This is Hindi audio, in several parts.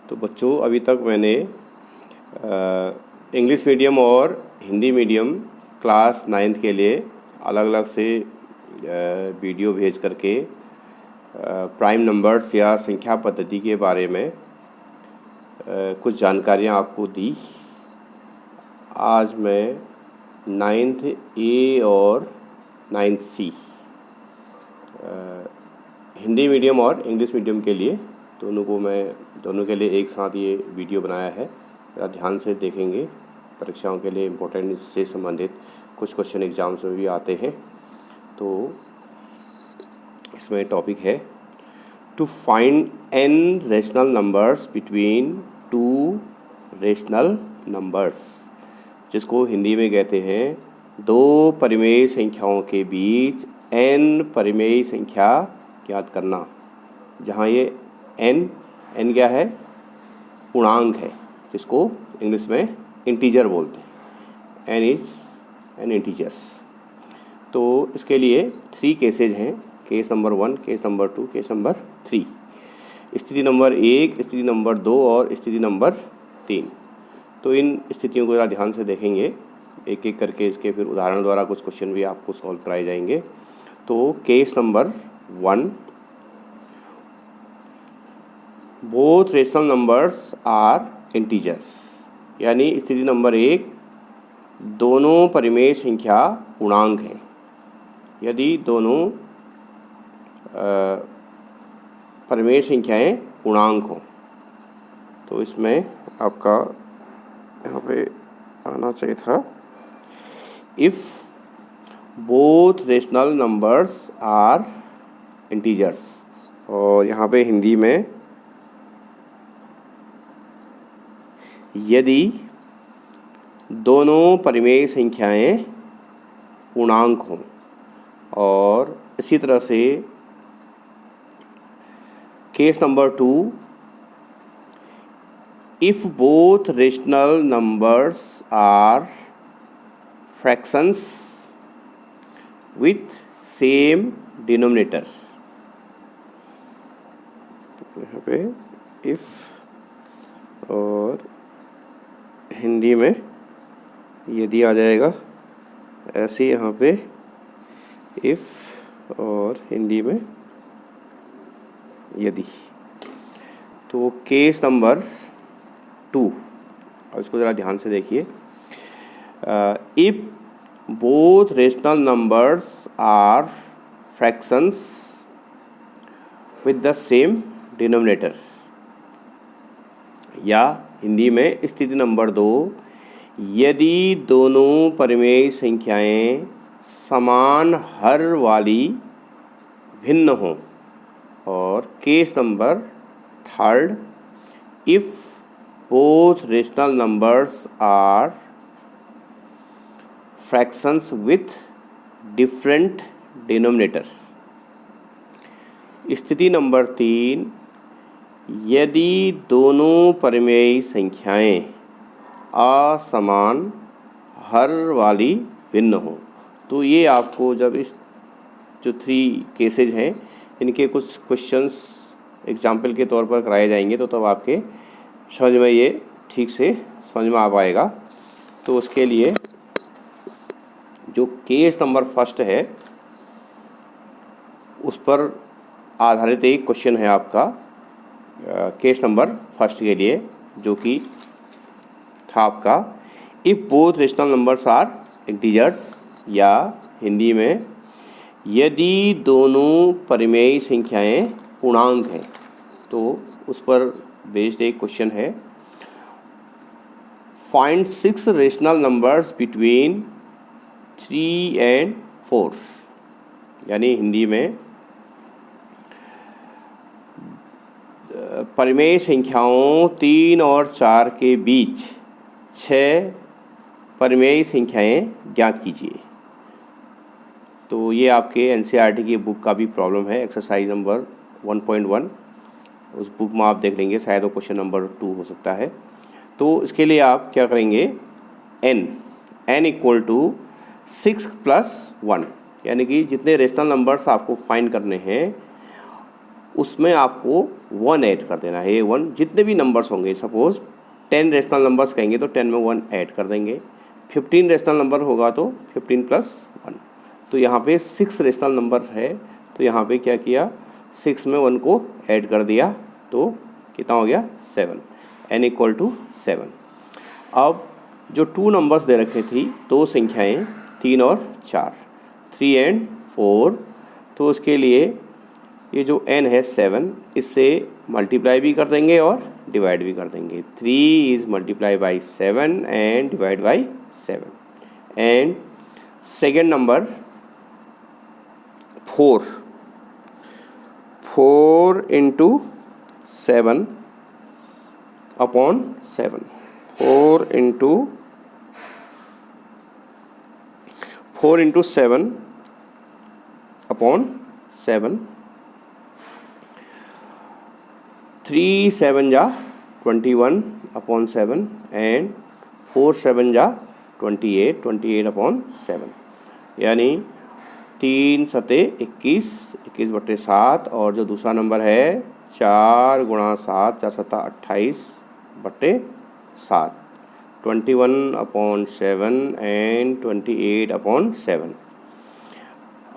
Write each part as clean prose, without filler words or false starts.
तो बच्चों, अभी तक मैंने इंग्लिश मीडियम और हिंदी मीडियम क्लास 9th के लिए अलग अलग से वीडियो भेज करके प्राइम नंबर्स या संख्या पद्धति के बारे में कुछ जानकारियाँ आपको दी। आज मैं 9th A और 9th C हिंदी मीडियम और इंग्लिश मीडियम के लिए दोनों के लिए एक साथ ये वीडियो बनाया है। ज़रा ध्यान से देखेंगे, परीक्षाओं के लिए इम्पोर्टेंट इससे संबंधित कुछ क्वेश्चन एग्जाम्स में भी आते हैं। तो इसमें टॉपिक है to find n rational numbers between two rational numbers, जिसको हिंदी में कहते हैं दो परिमेय संख्याओं के बीच n परिमेय संख्या ज्ञात करना। जहाँ ये n क्या है? पूर्णांक है, जिसको इंग्लिश में इंटीजर बोलते हैं। n is an integers. तो इसके लिए 3 केसेज हैं, case number 1, case number 2, case number 3। स्थिति नंबर 1, स्थिति नंबर 2 और स्थिति नंबर 3। तो इन स्थितियों को ज़रा ध्यान से देखेंगे, एक एक करके इसके फिर उदाहरण द्वारा कुछ क्वेश्चन भी आपको सॉल्व कराए जाएंगे। तो case number 1, both rational numbers are integers, यानी स्थिति नंबर 1, दोनों परिमेय संख्या पूर्णांक हैं। यदि दोनों परिमेय संख्याएं पूर्णांक हों, तो इसमें आपका यहाँ पे आना चाहिए था if both rational numbers are integers, और यहाँ पे हिंदी में यदि दोनों परिमेय संख्याएं पूर्णांक हों। और इसी तरह से case number 2, if both rational numbers are fractions with same denominator. यहाँ पे इफ़ और हिंदी में यदि आ जाएगा, ऐसे यहाँ पे इफ़ और हिंदी में यदि। तो केस नंबर 2, और इसको ज़रा ध्यान से देखिए। If both rational numbers are fractions with the same denominator, या हिंदी में स्थिति नंबर 2, यदि दोनों परिमेय संख्याएं समान हर वाली भिन्न हों। और case number 3, if both rational numbers are fractions with different denominator. स्थिति नंबर 3, यदि दोनों परिमेय संख्याएं असमान हर वाली भिन्न हो। तो ये आपको जब इस जो 3 केसेज हैं, इनके कुछ क्वेश्चंस एग्जाम्पल के तौर पर कराए जाएंगे, तो तब आपके समझ में ये ठीक से समझ में आ पाएगा। तो उसके लिए जो केस नंबर 1 है, उस पर आधारित एक क्वेश्चन है आपका केस नंबर 1 के लिए, जो कि था आपका if both rational numbers are integers, या हिंदी में यदि दोनों परिमेय संख्याएं पूर्णांक हैं। तो उस पर बेस्ड एक क्वेश्चन है, find 6 rational numbers between 3 and 4, यानी हिंदी में परिमेय संख्याओं 3 और 4 के बीच 6 परिमेय संख्याएं ज्ञात कीजिए। तो ये आपके एनसीईआरटी की बुक का भी प्रॉब्लम है, एक्सरसाइज नंबर 1.1। उस बुक में आप देख लेंगे, शायद वो क्वेश्चन नंबर 2 हो सकता है। तो इसके लिए आप क्या करेंगे, n इक्वल टू 6 + 1, यानी कि जितने रेशनल नंबर्स आपको फाइंड करने हैं उसमें आपको 1 ऐड कर देना है। ये 1 जितने भी नंबर्स होंगे, सपोज 10 रेशनल नंबर्स कहेंगे तो 10 में 1 ऐड कर देंगे। 15 रेशनल नंबर होगा तो 15 + 1। तो यहाँ पे 6 रेशनल नंबर है, तो यहाँ पे क्या किया, 6 में 1 को ऐड कर दिया, तो कितना हो गया 7, n = 7। अब जो 2 नंबर्स दे रखे थी, 2 संख्याएं 3 और 4, 3 और 4, तो उसके लिए ये जो n है 7, इससे मल्टीप्लाई भी कर देंगे और डिवाइड भी कर देंगे। 3 is multiply by 7 and divide by 7। And second number 4 × 7 upon 7, 4 × 7 upon 7, 3 7 जा 21 अपॉन 7 एंड 4 7 जा 28, 28 अपॉन 7, यानी 3 सते 21, 21/7, और जो दूसरा नंबर है 4 × 7, 4 सता 28/7, 21 अपॉन 7 एंड 28 अपॉन 7।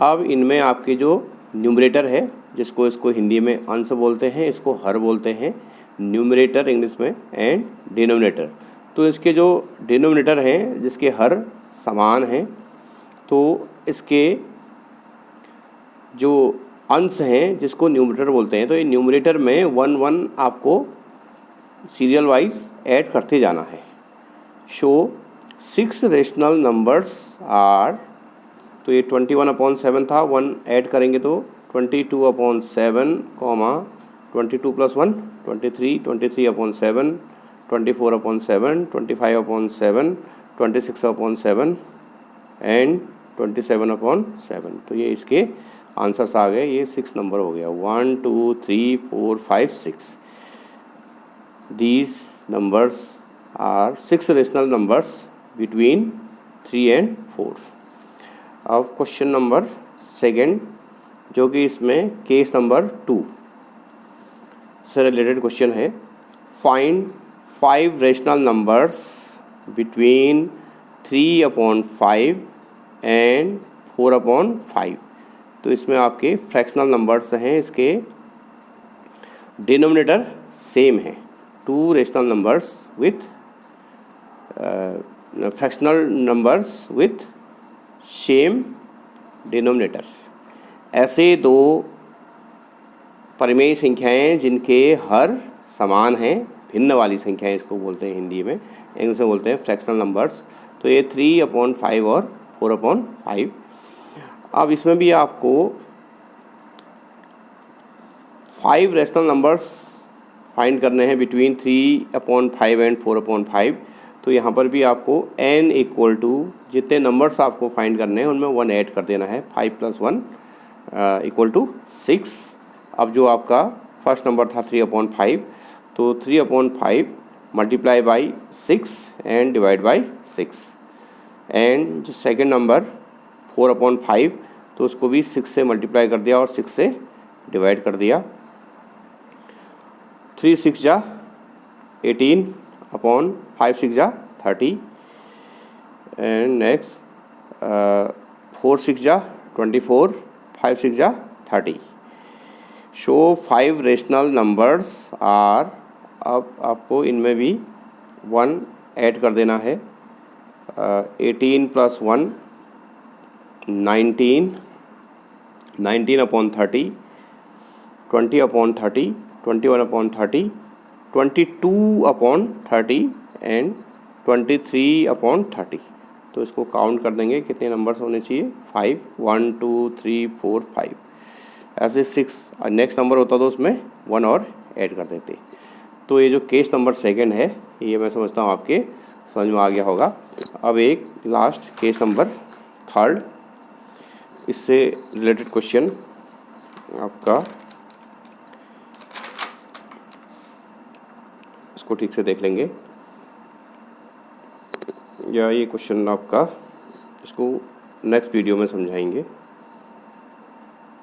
अब इनमें आपके जो न्यूमरेटर है, जिसको इसको हिंदी में अंश बोलते हैं, इसको हर बोलते हैं, न्यूमरेटर इंग्लिश में, एंड डिनोमिनेटर। तो इसके जो डिनोमिनेटर हैं, जिसके हर समान हैं, तो इसके जो अंश हैं, जिसको न्यूमरेटर बोलते हैं, तो ये न्यूमरेटर में 1 1 आपको सीरियल वाइज ऐड करते जाना है। शो 6 रेशनल नंबर्स आर, तो ये 21 अपॉन 7 था, 1 ऐड करेंगे तो 22 upon 7, 22 + 1 23, 23 upon 7, 24 upon 7, 25 upon 7, 26 upon 7 and 27 upon 7। तो ये इसके आंसर्स आ गए। ये 6 नंबर हो गया, 1 2 3 4 5 6। These numbers are 6 rational numbers between 3 and 4। अब क्वेश्चन नंबर सेकेंड, जो कि इसमें केस नंबर 2 से रिलेटेड क्वेश्चन है। Find 5 rational numbers between 3/5 and 4/5। तो इसमें आपके फ्रैक्शनल नंबर्स हैं, इसके डिनोमिनेटर सेम है। 2 rational numbers with fractional numbers with same denominator. ऐसे 2 परिमेय संख्याएं जिनके हर समान हैं, भिन्न वाली संख्याएं इसको बोलते हैं हिंदी में, इंग्लिश में बोलते हैं फ्रैक्शनल नंबर्स। तो ये 3/5 और 4/5। अब इसमें भी आपको 5 रेशनल नंबर्स फाइंड करने हैं बिटवीन 3/5 एंड 4/5। तो यहाँ पर भी आपको n = जितने नंबर्स आपको फाइंड करने हैं उनमें 1 ऐड कर देना है। 5 + 1 = 6। अब जो आपका फर्स्ट नंबर था 3/5, तो 3/5 multiply by 6 and divide by 6। And जो सेकेंड नंबर 4/5, तो उसको भी 6 से मल्टीप्लाई कर दिया और 6 से डिवाइड कर दिया। 3 6 जा 18 अपॉन 5 6 जा 30। एंड नेक्स्ट 4 6 जा 24, 5 6 जा 30। So 5 rational numbers are. अब आपको इनमें भी 1 ऐड कर देना है। 18 + 1 19, 19/30, 20/30, 21/30, 22/30 एंड 23/30। तो इसको काउंट कर देंगे कितने नंबर्स होने चाहिए, 5, 1 2 3 4 5। ऐसे 6 नेक्स्ट नंबर होता तो उसमें 1 और ऐड कर देते। तो ये जो केस नंबर सेकंड है, ये मैं समझता हूँ आपके समझ में आ गया होगा। अब एक लास्ट केस नंबर थर्ड, इससे रिलेटेड क्वेश्चन आपका, इसको ठीक से देख लेंगे, या ये क्वेश्चन आपका इसको नेक्स्ट वीडियो में समझाएंगे।